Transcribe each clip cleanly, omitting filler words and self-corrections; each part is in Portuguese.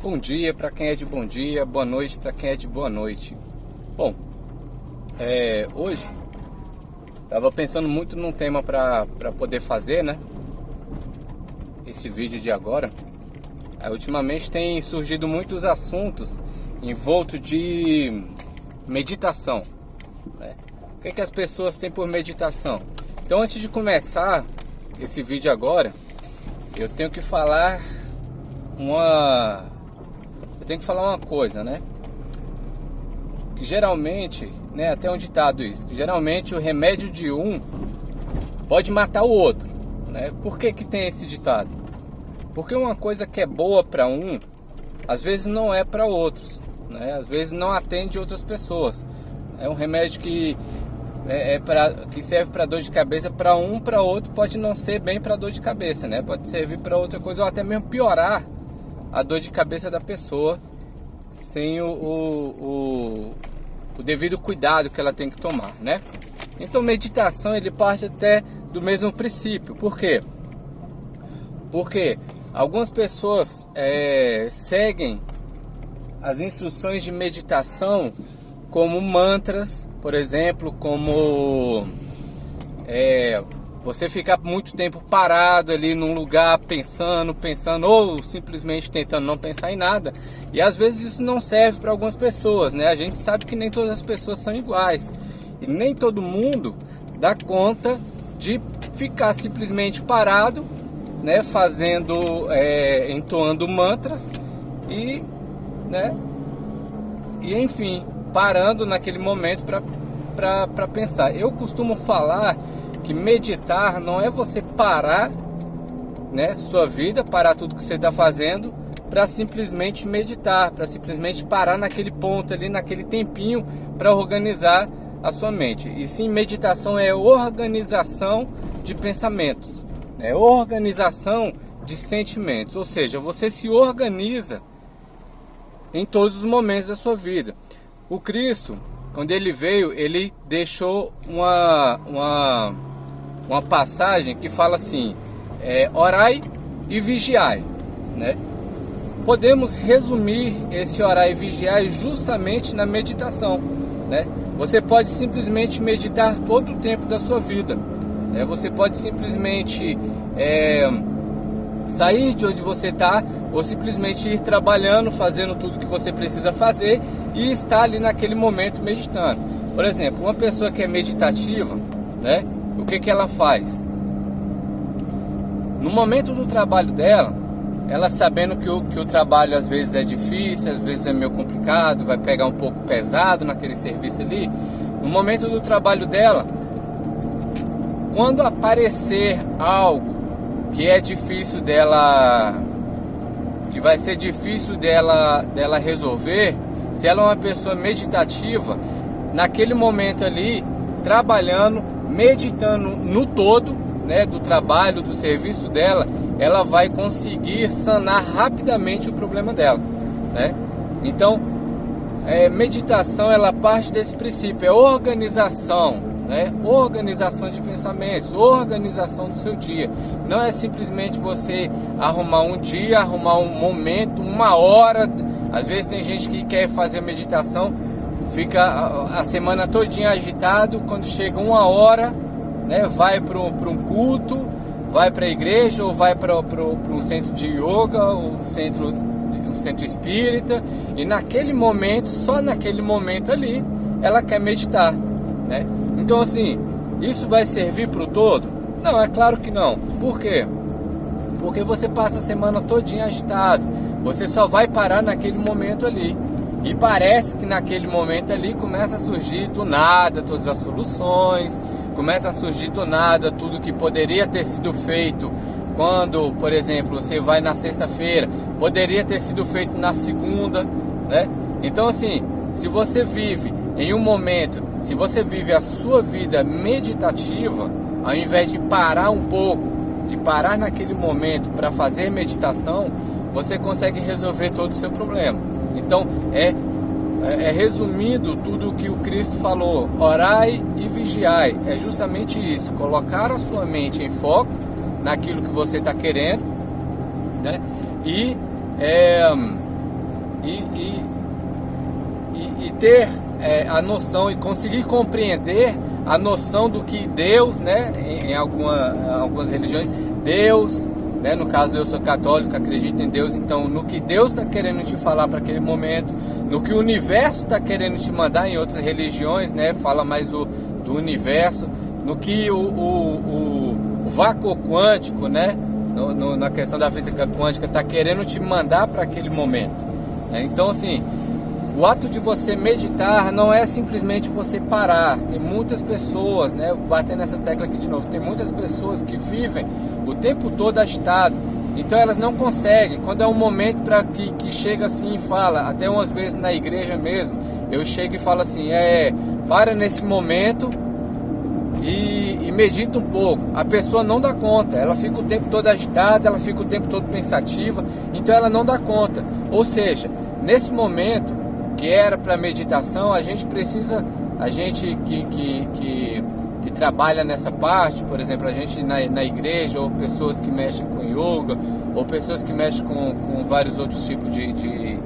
Bom dia para quem é de bom dia, boa noite para quem é de boa noite. Bom, hoje estava pensando muito num tema para poder fazer, né? Esse vídeo de agora. Ultimamente tem surgido muitos assuntos envolto de meditação, né? O que as pessoas têm por meditação? Então, antes de começar esse vídeo agora, eu tenho que falar uma coisa, né? Que geralmente, né, até um ditado isso, que geralmente o remédio de um pode matar o outro, né? Por que tem esse ditado? Porque uma coisa que é boa para um, às vezes não é para outros, né? Às vezes não atende outras pessoas. É um remédio que que serve para dor de cabeça para um, para outro pode não ser bem para dor de cabeça, né? Pode servir para outra coisa ou até mesmo piorar a dor de cabeça da pessoa sem o devido cuidado que ela tem que tomar, né? Então, meditação ele parte até do mesmo princípio. Por quê? Porque algumas pessoas seguem as instruções de meditação como mantras, por exemplo, como você ficar muito tempo parado ali num lugar pensando, ou simplesmente tentando não pensar em nada. E às vezes isso não serve para algumas pessoas, né? A gente sabe que nem todas as pessoas são iguais. E nem todo mundo dá conta de ficar simplesmente parado, né? Entoando mantras e, né? E enfim, parando naquele momento para pensar. Eu costumo falar que meditar não é você parar, né, sua vida, parar tudo que você está fazendo para simplesmente meditar, para simplesmente parar naquele ponto ali, naquele tempinho para organizar a sua mente. E sim, meditação é organização de pensamentos, é organização de sentimentos, ou seja, você se organiza em todos os momentos da sua vida. O Cristo, quando ele veio, ele deixou uma passagem que fala assim: orai e vigiai, né? Podemos resumir esse orar e vigiar justamente na meditação, né? Você pode simplesmente meditar todo o tempo da sua vida, né? Você pode simplesmente sair de onde você está, ou simplesmente ir trabalhando, fazendo tudo que você precisa fazer e estar ali naquele momento meditando. Por exemplo, uma pessoa que é meditativa, né? O que ela faz? No momento do trabalho dela, ela sabendo que o trabalho às vezes é difícil, às vezes é meio complicado, vai pegar um pouco pesado naquele serviço ali. No momento do trabalho dela, quando aparecer algo que é difícil dela, que vai ser difícil dela resolver, se ela é uma pessoa meditativa, naquele momento ali, trabalhando, meditando no todo, né, do trabalho, do serviço dela, ela vai conseguir sanar rapidamente o problema dela, né? Então, meditação, ela parte desse princípio, é organização, né? Organização de pensamentos, organização do seu dia. Não é simplesmente você arrumar um dia, arrumar um momento, uma hora. Às vezes tem gente que quer fazer meditação, fica a semana todinha agitado, quando chega uma hora, né, vai para um culto, vai para a igreja, ou vai para um centro de yoga, ou um centro espírita, e naquele momento, só naquele momento ali, ela quer meditar, né? Então, assim, isso vai servir para o todo? Não, é claro que não. Por quê? Porque você passa a semana todinha agitado, você só vai parar naquele momento ali. E parece que naquele momento ali começa a surgir do nada todas as soluções, começa a surgir do nada tudo que poderia ter sido feito quando, por exemplo, você vai na sexta-feira, poderia ter sido feito na segunda, né? Então, assim, se você vive em um momento, se você vive a sua vida meditativa, ao invés de parar um pouco, de parar naquele momento para fazer meditação, você consegue resolver todo o seu problema. Então, resumindo tudo o que o Cristo falou, orai e vigiai, é justamente isso, colocar a sua mente em foco naquilo que você está querendo, né? E e ter a noção e conseguir compreender a noção do que Deus, né, em algumas religiões, Deus, né, no caso eu sou católico, acredito em Deus, então no que Deus está querendo te falar para aquele momento, no que o universo está querendo te mandar. Em outras religiões, né, fala mais do universo, no que o vácuo quântico, né, na questão da física quântica, está querendo te mandar para aquele momento, né? Então assim, o ato de você meditar não é simplesmente você parar. Tem muitas pessoas, né, vou bater nessa tecla aqui de novo, tem muitas pessoas que vivem o tempo todo agitado, então elas não conseguem. Quando é um momento que chega assim e fala, até umas vezes na igreja mesmo, eu chego e falo assim, para nesse momento e medita um pouco. A pessoa não dá conta, ela fica o tempo todo agitada, ela fica o tempo todo pensativa, então ela não dá conta. Ou seja, nesse momento que era para meditação, a gente que trabalha nessa parte, por exemplo, a gente na igreja, ou pessoas que mexem com yoga, ou pessoas que mexem com vários outros tipos de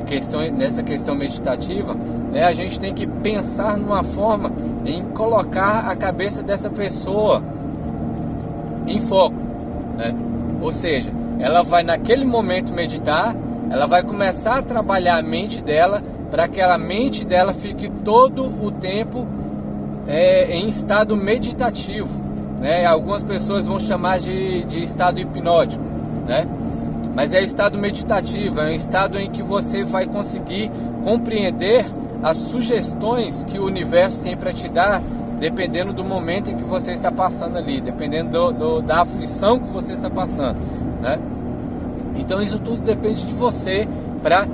questões, nessa questão meditativa, né, a gente tem que pensar numa forma em colocar a cabeça dessa pessoa em foco, né? Ou seja, ela vai naquele momento meditar, ela vai começar a trabalhar a mente dela, para que a mente dela fique todo o tempo em estado meditativo, né? Algumas pessoas vão chamar de estado hipnótico, né? Mas é estado meditativo, é um estado em que você vai conseguir compreender as sugestões que o universo tem para te dar, dependendo do momento em que você está passando ali, dependendo da aflição que você está passando, né? Então isso tudo depende de você para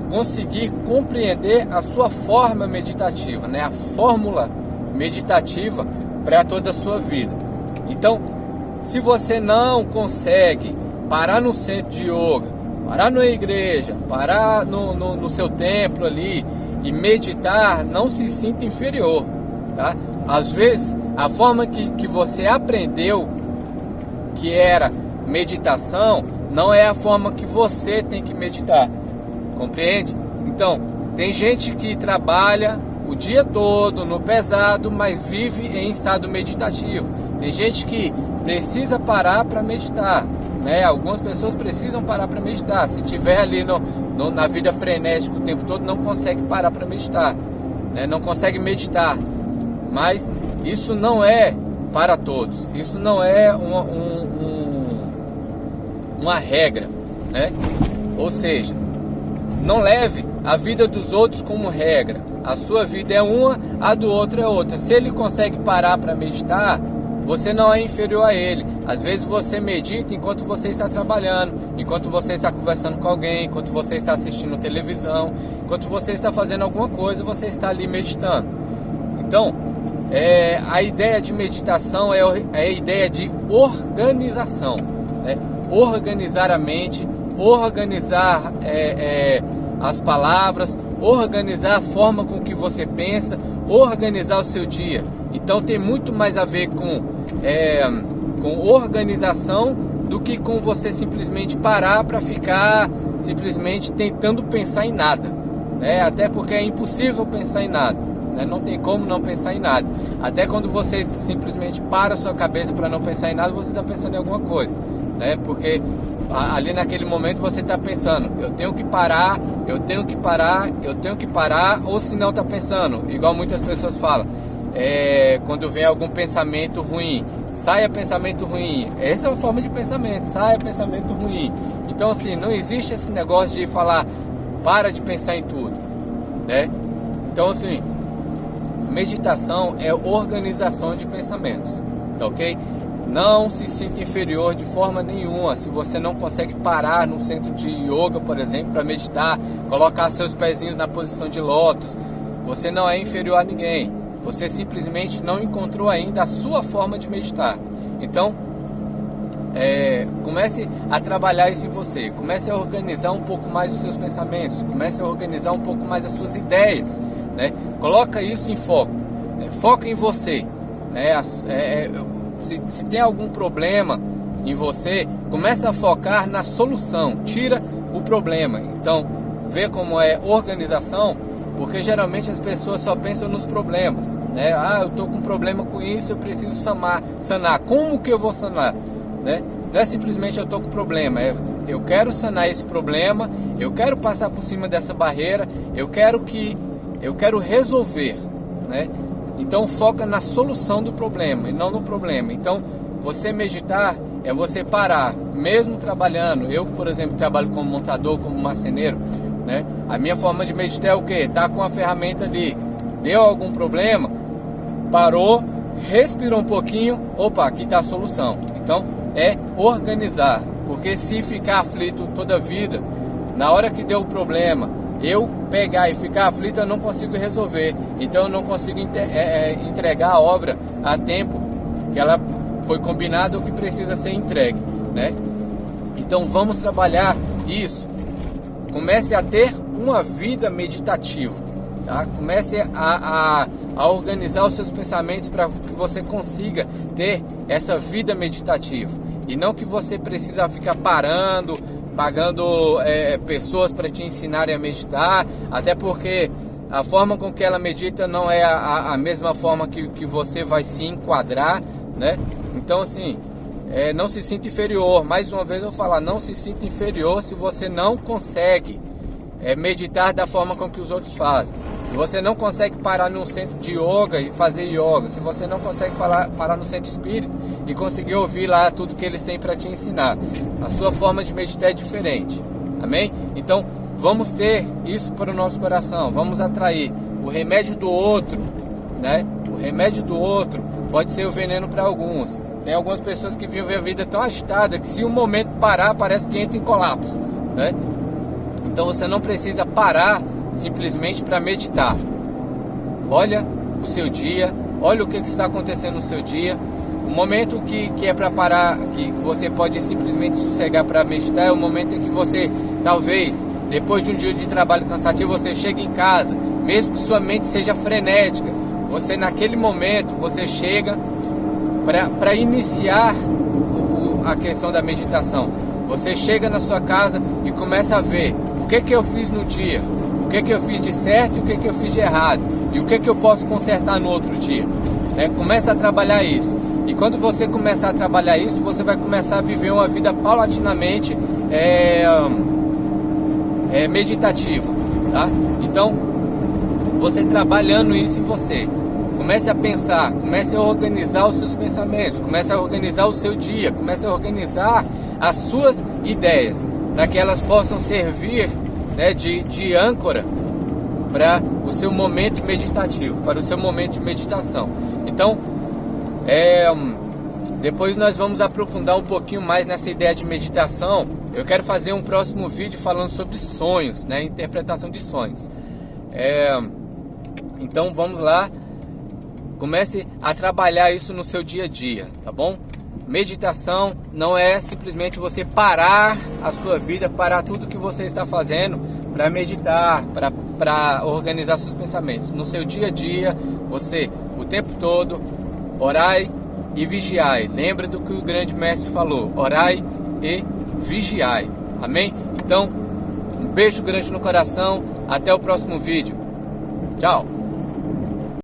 conseguir compreender a sua forma meditativa, né? A fórmula meditativa para toda a sua vida. Então, se você não consegue parar no centro de yoga, parar na igreja, parar no seu templo ali e meditar, não se sinta inferior, tá? Às vezes, a forma que você aprendeu que era meditação, não é a forma que você tem que meditar, compreende? Então, tem gente que trabalha o dia todo no pesado, mas vive em estado meditativo. Tem gente que precisa parar para meditar, né? Algumas pessoas precisam parar para meditar. Se tiver ali na vida frenética o tempo todo, não consegue parar para meditar, né? Não consegue meditar. Mas isso não é para todos. Isso não é uma regra, né? Ou seja, não leve a vida dos outros como regra. A sua vida é uma, a do outro é outra. Se ele consegue parar para meditar, você não é inferior a ele. Às vezes você medita enquanto você está trabalhando, enquanto você está conversando com alguém, enquanto você está assistindo televisão, enquanto você está fazendo alguma coisa, você está ali meditando. Então, a ideia de meditação é a ideia de organização, né? Organizar a mente, organizar as palavras, organizar a forma com que você pensa, organizar o seu dia. Então tem muito mais a ver com organização do que com você simplesmente parar para ficar simplesmente tentando pensar em nada, né? Até porque é impossível pensar em nada, né? Não tem como não pensar em nada. Até quando você simplesmente para a sua cabeça para não pensar em nada, você está pensando em alguma coisa, né? Porque ali naquele momento você está pensando, eu tenho que parar, eu tenho que parar, eu tenho que parar, ou se não está pensando, igual muitas pessoas falam, quando vem algum pensamento ruim, saia pensamento ruim. Essa é a forma de pensamento, saia pensamento ruim. Então assim, não existe esse negócio de falar, para de pensar em tudo, né? Então assim, meditação é organização de pensamentos, tá ok? Não se sinta inferior de forma nenhuma. Se você não consegue parar num centro de yoga, por exemplo, para meditar, colocar seus pezinhos na posição de lótus, você não é inferior a ninguém. Você simplesmente não encontrou ainda a sua forma de meditar. Então, comece a trabalhar isso em você. Comece a organizar um pouco mais os seus pensamentos. Comece a organizar um pouco mais as suas ideias, né? Coloca isso em foco, né? Foca em você, né? Se tem algum problema em você, começa a focar na solução. Tira o problema. Então, ver como é organização, porque geralmente as pessoas só pensam nos problemas, né? Eu estou com problema com isso, eu preciso sanar. Como que eu vou sanar, né? Não é simplesmente eu estou com problema, eu quero sanar esse problema, eu quero passar por cima dessa barreira, eu quero resolver, né? Então foca na solução do problema e não no problema. Então você meditar é você parar, mesmo trabalhando. Eu, por exemplo, trabalho como montador, como marceneiro, né? A minha forma de meditar é o quê? Tá com a ferramenta ali, deu algum problema, parou, respirou um pouquinho, opa, aqui está a solução. Então é organizar, porque se ficar aflito toda a vida, na hora que deu o problema, eu pegar e ficar aflito, eu não consigo resolver. Então eu não consigo entregar a obra a tempo que ela foi combinada ou que precisa ser entregue, né? Então vamos trabalhar isso. Comece a ter uma vida meditativa, tá? Comece a organizar os seus pensamentos para que você consiga ter essa vida meditativa. E não que você precisa ficar pagando pessoas para te ensinarem a meditar, até porque a forma com que ela medita não é a mesma forma que você vai se enquadrar, né? Então assim, não se sinta inferior. Mais uma vez eu vou falar, não se sinta inferior se você não consegue meditar da forma com que os outros fazem. Se você não consegue parar num centro de yoga e fazer yoga, se você não consegue parar no centro espírita e conseguir ouvir lá tudo que eles têm para te ensinar, a sua forma de meditar é diferente. Amém? Então vamos ter isso para o nosso coração, vamos atrair o remédio do outro, né? O remédio do outro pode ser o veneno para alguns. Tem algumas pessoas que vivem a vida tão agitada que se um momento parar, parece que entra em colapso, né? Então você não precisa parar simplesmente para meditar. Olha o seu dia, olha o que está acontecendo no seu dia. O momento que é para parar, que você pode simplesmente sossegar para meditar, é o momento em que você, talvez, depois de um dia de trabalho cansativo, você chega em casa, mesmo que sua mente seja frenética, você naquele momento, você chega para iniciar a questão da meditação. Você chega na sua casa e começa a ver o que eu fiz no dia, o que eu fiz de certo e o que eu fiz de errado, e o que eu posso consertar no outro dia. Começa a trabalhar isso. E quando você começar a trabalhar isso, você vai começar a viver uma vida paulatinamente meditativa, tá? Então, você trabalhando isso em você, comece a pensar, comece a organizar os seus pensamentos, comece a organizar o seu dia, comece a organizar as suas ideias, para que elas possam servir, né, de âncora para o seu momento meditativo, para o seu momento de meditação. Então, depois nós vamos aprofundar um pouquinho mais nessa ideia de meditação. Eu quero fazer um próximo vídeo falando sobre sonhos, né, interpretação de sonhos. Então vamos lá, comece a trabalhar isso no seu dia a dia, tá bom? Meditação não é simplesmente você parar a sua vida, parar tudo que você está fazendo para meditar, para organizar seus pensamentos. No seu dia a dia, você o tempo todo orai e vigiai. Lembra do que o grande mestre falou: orai e vigiai. Amém? Então, um beijo grande no coração. Até o próximo vídeo. Tchau.